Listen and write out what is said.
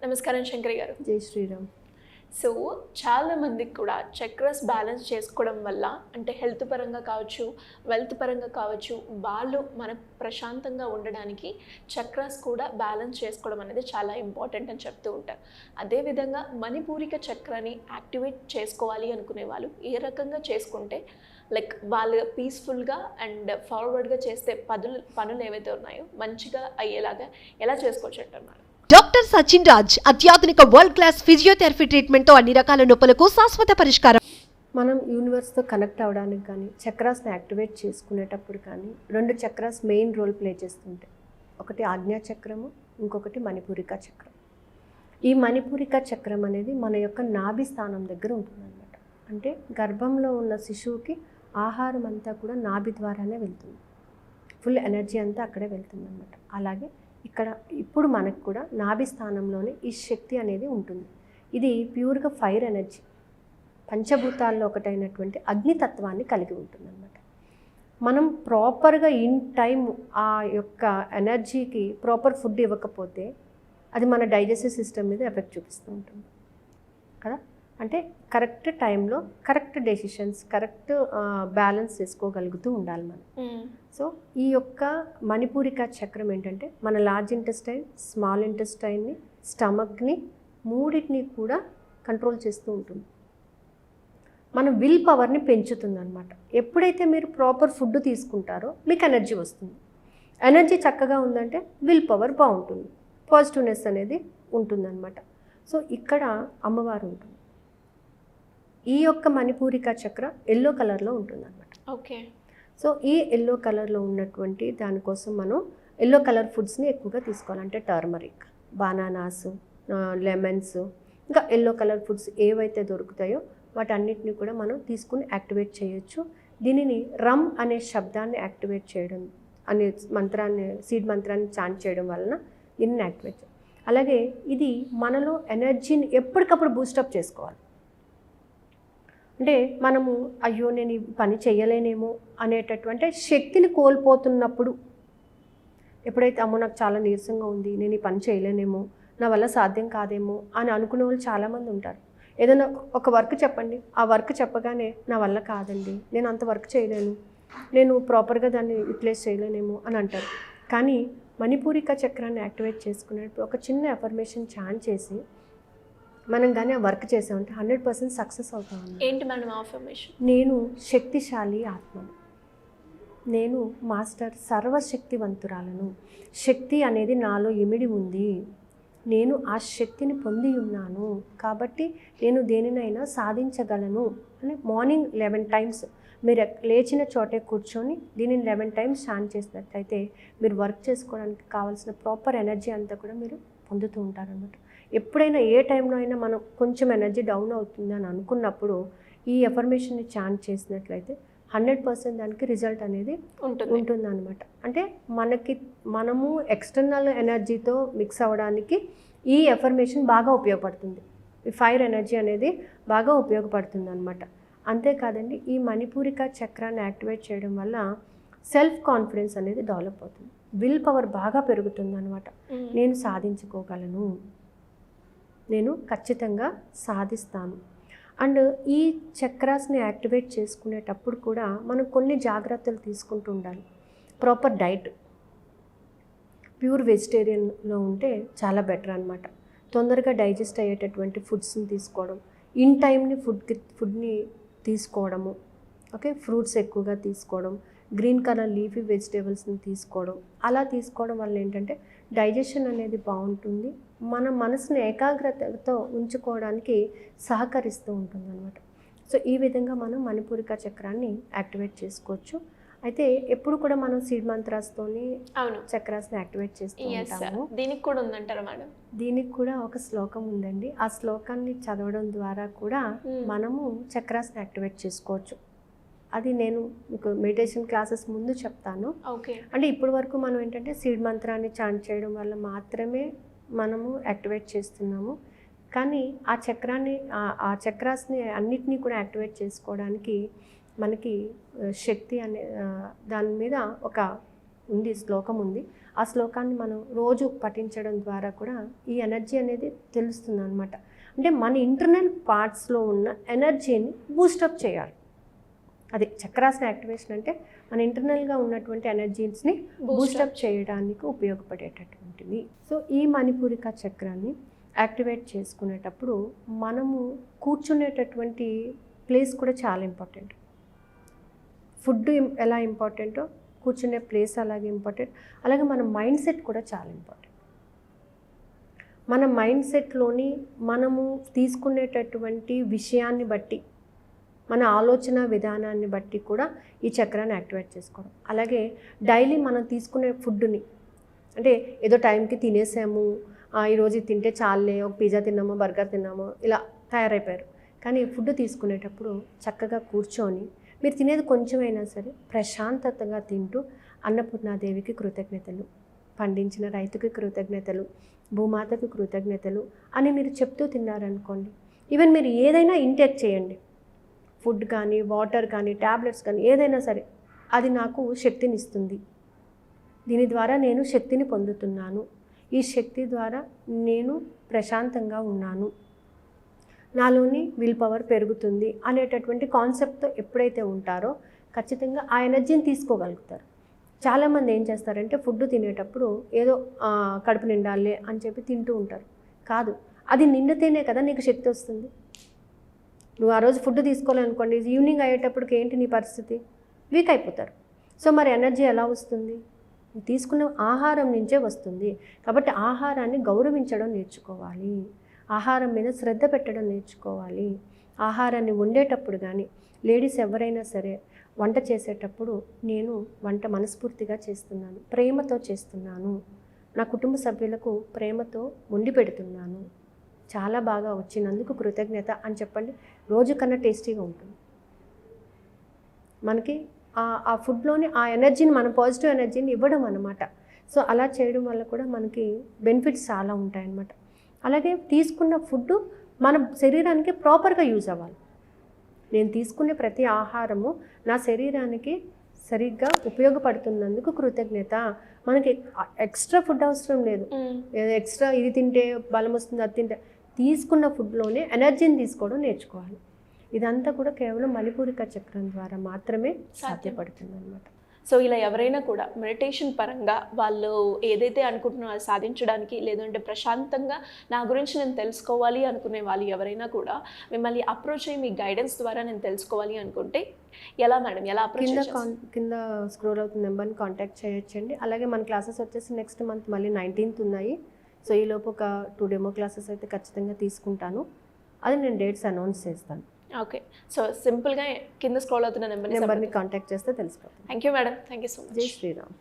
నమస్కారం శంకరి గారు. జై శ్రీరామ్. సో చాలా మందికి కూడా చక్రస్ బ్యాలెన్స్ చేసుకోవడం వల్ల అంటే హెల్త్ పరంగా కావచ్చు, వెల్త్ పరంగా కావచ్చు, వాళ్ళు మన ప్రశాంతంగా ఉండడానికి చక్రస్ కూడా బ్యాలెన్స్ చేసుకోవడం అనేది చాలా ఇంపార్టెంట్ అని చెప్తూ ఉంటారు. అదేవిధంగా మణిపూరిక చక్రాన్ని యాక్టివేట్ చేసుకోవాలి అనుకునే వాళ్ళు ఏ రకంగా చేసుకుంటే లైక్ వాళ్ళు పీస్ఫుల్గా అండ్ ఫార్వర్డ్గా చేస్తే పనులు ఏవైతే ఉన్నాయో మంచిగా అయ్యేలాగా ఎలా చేసుకోవచ్చు అంటున్నారు? డాక్టర్ సచిన్ రాజ్ అత్యాధునిక వరల్డ్ క్లాస్ ఫిజియోథెరపీ ట్రీట్మెంట్ తో అన్ని రకాల నొప్పులకు శాశ్వత పరిష్కారం. మనం యూనివర్స్తో కనెక్ట్ అవ్వడానికి కానీ చక్రాస్ని యాక్టివేట్ చేసుకునేటప్పుడు కానీ 2 చక్రాస్ మెయిన్ రోల్ ప్లే చేస్తుంటాయి. ఒకటి ఆజ్ఞా చక్రము, ఇంకొకటి మణిపూరిక చక్రం. ఈ మణిపూరిక చక్రం అనేది మన యొక్క నాభి స్థానం దగ్గర ఉంటుందన్నమాట. అంటే గర్భంలో ఉన్న శిశువుకి ఆహారం అంతా కూడా నాభి ద్వారానే వెళ్తుంది. ఫుల్ ఎనర్జీ అంతా అక్కడే వెళ్తుందన్నమాట. అలాగే ఇక్కడ ఇప్పుడు మనకు కూడా నాభి స్థానంలోనే ఈ శక్తి అనేది ఉంటుంది. ఇది ప్యూర్గా ఫైర్ ఎనర్జీ, పంచభూతాల్లో ఒకటైనటువంటి అగ్నితత్వాన్ని కలిగి ఉంటుందన్నమాట. మనం ప్రాపర్గా ఇన్ టైం ఆ యొక్క ఎనర్జీకి ప్రాపర్ ఫుడ్ ఇవ్వకపోతే అది మన డైజెస్టివ్ సిస్టమ్ మీద ఎఫెక్ట్ చూపిస్తూ ఉంటుంది కదా. అంటే కరెక్ట్ టైంలో కరెక్ట్ డెసిషన్స్, కరెక్ట్ బ్యాలెన్స్ చేసుకోగలుగుతూ ఉండాలి మనం. సో ఈ యొక్క మణిపూరిక చక్రం ఏంటంటే మన లార్జ్ ఇంటెస్టైన్, స్మాల్ ఇంటెస్టైన్ని, స్టమక్ని మూడింటిని కూడా కంట్రోల్ చేస్తూ ఉంటుంది. మన విల్ పవర్ని పెంచుతుంది అనమాట. ఎప్పుడైతే మీరు ప్రాపర్ ఫుడ్ తీసుకుంటారో మీకు ఎనర్జీ వస్తుంది. ఎనర్జీ చక్కగా ఉందంటే విల్ పవర్ బాగుంటుంది, పాజిటివ్నెస్ అనేది ఉంటుందన్నమాట. సో ఇక్కడ అమ్మవారు ఉంటుంది. ఈ యొక్క మణిపూరిక చక్ర ఎల్లో కలర్లో ఉంటుందన్నమాట. ఓకే. సో ఈ ఎల్లో కలర్లో ఉన్నటువంటి దానికోసం మనం ఎల్లో కలర్ ఫుడ్స్ని ఎక్కువగా తీసుకోవాలి. అంటే టర్మరిక్, బనానాస్, లెమన్స్, ఇంకా ఎల్లో కలర్ ఫుడ్స్ ఏవైతే దొరుకుతాయో వాటన్నిటిని కూడా మనం తీసుకుని యాక్టివేట్ చేయొచ్చు. దీనిని రమ్ అనే శబ్దాన్ని యాక్టివేట్ చేయడం అనే మంత్రాన్ని, సీడ్ మంత్రాన్ని చాంట్ చేయడం వలన దీనిని యాక్టివేట్ చేయాలి. అలాగే ఇది మనలో ఎనర్జీని ఎప్పటికప్పుడు బూస్టప్ చేసుకోవాలి. అంటే మనము అయ్యో నేను ఈ పని చేయలేనేమో అనేటటువంటి శక్తిని కోల్పోతున్నప్పుడు, ఎప్పుడైతే అమ్మో నాకు చాలా నీరసంగా ఉంది, నేను ఈ పని చేయలేనేమో, నా వల్ల సాధ్యం కాదేమో అని అనుకునే వాళ్ళు చాలామంది ఉంటారు. ఏదైనా ఒక వర్క్ చెప్పండి, ఆ వర్క్ చెప్పగానే నా వల్ల కాదండి, నేను అంత వర్క్ చేయలేను, నేను ప్రాపర్గా దాన్ని యూటిలైజ్ చేయలేనేమో అని అంటారు. కానీ మణిపూరిక చక్రాన్ని యాక్టివేట్ చేసుకునేటప్పుడు ఒక చిన్న అఫర్మేషన్ చాంట్ చేసి మనం కానీ ఆ వర్క్ చేసామంటే 100% సక్సెస్ అవుతాం. ఏంటి మేడం అఫర్మేషన్? నేను శక్తిశాలి ఆత్మను, నేను మాస్టర్ సర్వశక్తివంతురాలను, శక్తి అనేది నాలో ఇమిడి ఉంది, నేను ఆ శక్తిని పొంది ఉన్నాను కాబట్టి నేను దేనినైనా సాధించగలను అని మార్నింగ్ 11 టైమ్స్ మీరు లేచిన చోటే కూర్చొని దీనిని 11 టైమ్స్ చాంట్ చేసినట్లయితే మీరు వర్క్ చేసుకోవడానికి కావాల్సిన ప్రాపర్ ఎనర్జీ అంతా కూడా మీరు పొందుతూ ఉంటారన్నమాట. ఎప్పుడైనా ఏ టైంలో అయినా మనం కొంచెం ఎనర్జీ డౌన్ అవుతుంది అని అనుకున్నప్పుడు ఈ అఫర్మేషన్ని చాంట్ చేసినట్లయితే 100% దానికి రిజల్ట్ అనేది ఉంటుంది అనమాట. అంటే మనము ఎక్స్టర్నల్ ఎనర్జీతో మిక్స్ అవ్వడానికి ఈ అఫర్మేషన్ బాగా ఉపయోగపడుతుంది. ఈ ఫైర్ ఎనర్జీ అనేది బాగా ఉపయోగపడుతుంది అనమాట. అంతేకాదండి, ఈ మణిపూరిక చక్రాన్ని యాక్టివేట్ చేయడం వల్ల సెల్ఫ్ కాన్ఫిడెన్స్ అనేది డెవలప్ అవుతుంది, విల్ పవర్ బాగా పెరుగుతుంది అనమాట. నేను సాధించుకోగలను, నేను ఖచ్చితంగా సాధిస్తాను. అండ్ ఈ చక్రాస్ని యాక్టివేట్ చేసుకునేటప్పుడు కూడా మనం కొన్ని జాగ్రత్తలు తీసుకుంటూ ఉండాలి. ప్రాపర్ డైట్, ప్యూర్ వెజిటేరియన్లో ఉంటే చాలా బెటర్ అనమాట. తొందరగా డైజెస్ట్ అయ్యేటటువంటి ఫుడ్స్ని తీసుకోవడం, ఇన్ టైంని ఫుడ్ని తీసుకోవడము, ఓకే, ఫ్రూట్స్ ఎక్కువగా తీసుకోవడం, గ్రీన్ కలర్ లీఫీ వెజిటేబుల్స్ని తీసుకోవడం. అలా తీసుకోవడం వల్ల ఏంటంటే డైజెషన్ అనేది బాగుంటుంది, మన మనసుని ఏకాగ్రతతో ఉంచుకోవడానికి సహకరిస్తూ ఉంటుంది అనమాట. సో ఈ విధంగా మనం మణిపూరిక చక్రాన్ని యాక్టివేట్ చేసుకోవచ్చు. అయితే ఎప్పుడు కూడా మనం సీడ్ మంత్రాస్తోని చక్రాస్ని యాక్టివేట్ చేస్తూ ఉంటాము. దీనికి కూడా ఉందంటారా మేడం? దీనికి కూడా ఒక శ్లోకం ఉందండి. ఆ శ్లోకాన్ని చదవడం ద్వారా కూడా మనము చక్రాస్ని యాక్టివేట్ చేసుకోవచ్చు. అది నేను మీకు మెడిటేషన్ క్లాసెస్ ముందు చెప్తాను. అంటే ఇప్పటి వరకు మనం ఏంటంటే సీడ్ మంత్రాన్ని చాంట్ చేయడం వల్ల మాత్రమే మనము యాక్టివేట్ చేస్తున్నాము. కానీ ఆ చక్రాన్ని, ఆ చక్రాస్ని అన్నిటినీ కూడా యాక్టివేట్ చేసుకోవడానికి మనకి శక్తి అనే దాని మీద ఒక ఉంది, శ్లోకం ఉంది. ఆ శ్లోకాన్ని మనం రోజు పఠించడం ద్వారా కూడా ఈ ఎనర్జీ అనేది తెలుస్తుంది అనమాట. అంటే మన ఇంటర్నల్ పార్ట్స్లో ఉన్న ఎనర్జీని బూస్టప్ చేయాలి. అది చక్రాసన యాక్టివేషన్ అంటే మన ఇంటర్నల్గా ఉన్నటువంటి ఎనర్జీస్ని బూస్టప్ చేయడానికి ఉపయోగపడేటటువంటిది. సో ఈ మణిపూరిక చక్రాన్ని యాక్టివేట్ చేసుకునేటప్పుడు మనము కూర్చునేటటువంటి ప్లేస్ కూడా చాలా ఇంపార్టెంట్. ఫుడ్ ఎలా ఇంపార్టెంటో కూర్చునే ప్లేస్ అలాగే ఇంపార్టెంట్. అలాగే మన మైండ్ సెట్ కూడా చాలా ఇంపార్టెంట్. మన మైండ్ సెట్లోని మనము తీసుకునేటటువంటి విషయాన్ని బట్టి, మన ఆలోచన విధానాన్ని బట్టి కూడా ఈ చక్రాన్ని యాక్టివేట్ చేసుకోవడం. అలాగే డైలీ మనం తీసుకునే ఫుడ్ని, అంటే ఏదో టైంకి తినేసాము, ఈరోజు తింటే చాలే, ఒక పిజ్జా తిన్నామో బర్గర్ తిన్నామో ఇలా తయారైపోయారు. కానీ ఫుడ్ తీసుకునేటప్పుడు చక్కగా కూర్చొని మీరు తినేది కొంచెమైనా సరే ప్రశాంతతగా తింటూ అన్నపూర్ణాదేవికి కృతజ్ఞతలు, పండించిన రైతుకి కృతజ్ఞతలు, భూమాతకి కృతజ్ఞతలు అని మీరు చెప్తూ తిన్నారనుకోండి. ఈవెన్ మీరు ఏదైనా ఇంటేక్ చేయండి, ఫుడ్ కానీ వాటర్ కానీ ట్యాబ్లెట్స్ కానీ ఏదైనా సరే, అది నాకు శక్తిని ఇస్తుంది, దీని ద్వారా నేను శక్తిని పొందుతున్నాను, ఈ శక్తి ద్వారా నేను ప్రశాంతంగా ఉన్నాను, నాలోని విల్ పవర్ పెరుగుతుంది అనేటటువంటి కాన్సెప్ట్తో ఎప్పుడైతే ఉంటారో ఖచ్చితంగా ఆ ఎనర్జీని తీసుకోగలుగుతారు. చాలామంది ఏం చేస్తారంటే ఫుడ్ తినేటప్పుడు ఏదో కడుపు నిండాలే అని చెప్పి తింటూ ఉంటారు. కాదు, అది నిండితేనే కదా నీకు శక్తి వస్తుంది. నువ్వు ఆ రోజు ఫుడ్ తీసుకోవాలనుకోండి, ఈవినింగ్ అయ్యేటప్పటికి ఏంటి నీ పరిస్థితి? వీక్ అయిపోతారు. సో మరి ఎనర్జీ ఎలా వస్తుంది? తీసుకున్న ఆహారం నుంచే వస్తుంది. కాబట్టి ఆహారాన్ని గౌరవించడం నేర్చుకోవాలి, ఆహారం మీద శ్రద్ధ పెట్టడం నేర్చుకోవాలి. ఆహారాన్ని వండేటప్పుడు కానీ లేడీస్ ఎవరైనా సరే వంట చేసేటప్పుడు నేను వంట మనస్ఫూర్తిగా చేస్తున్నాను, ప్రేమతో చేస్తున్నాను, నా కుటుంబ సభ్యులకు ప్రేమతో వండి పెడుతున్నాను, చాలా బాగా వచ్చినందుకు కృతజ్ఞత అని చెప్పండి. రోజు కన్నా టేస్టీగా ఉంటుంది. మనకి ఆ ఫుడ్లోని ఆ ఎనర్జీని, మన పాజిటివ్ ఎనర్జీని ఇవ్వడం అన్నమాట. సో అలా చేయడం వల్ల కూడా మనకి బెనిఫిట్స్ చాలా ఉంటాయన్నమాట. అలాగే తీసుకున్న ఫుడ్ మన శరీరానికి ప్రాపర్గా యూజ్ అవ్వాలి. నేను తీసుకునే ప్రతి ఆహారము నా శరీరానికి సరిగ్గా ఉపయోగపడుతున్నందుకు కృతజ్ఞత. మనకి ఎక్స్ట్రా ఫుడ్ అవసరం లేదు, ఎక్స్ట్రా ఇది తింటే బలం వస్తుంది, అది తింటే, తీసుకున్న ఫుడ్లోనే ఎనర్జీని తీసుకోవడం నేర్చుకోవాలి. ఇదంతా కూడా కేవలం మణిపూరిక చక్రం ద్వారా మాత్రమే సాధ్యపడుతుంది అన్నమాట. సో ఇలా ఎవరైనా కూడా మెడిటేషన్ పరంగా వాళ్ళు ఏదైతే అనుకుంటున్నారో అది సాధించడానికి, లేదంటే ప్రశాంతంగా నా గురించి నేను తెలుసుకోవాలి అనుకునే వాళ్ళు ఎవరైనా కూడా మిమ్మల్ని అప్రోచ్ అయ్యి మీ గైడెన్స్ ద్వారా నేను తెలుసుకోవాలి అనుకుంటే ఎలా మేడం, ఎలా అప్రోచ్? కింద స్క్రోల్ అవుతున్న నెంబర్ని కాంటాక్ట్ చేయొచ్చండి. అలాగే మన క్లాసెస్ వచ్చేసి నెక్స్ట్ మంత్ మళ్ళీ 19th ఉన్నాయి. సో ఈలోపు ఒక 2 డెమో క్లాసెస్ అయితే ఖచ్చితంగా తీసుకుంటాను. అది నేను డేట్స్ అనౌన్స్ చేస్తాను. ఓకే, సో సింపుల్గా కింద స్క్రోల్ అవుతున్న నెంబర్ని కాంటాక్ట్ చేస్తే తెలిసిపోతుంది. Thank you madam, thank you so much. జై శ్రీరామ్.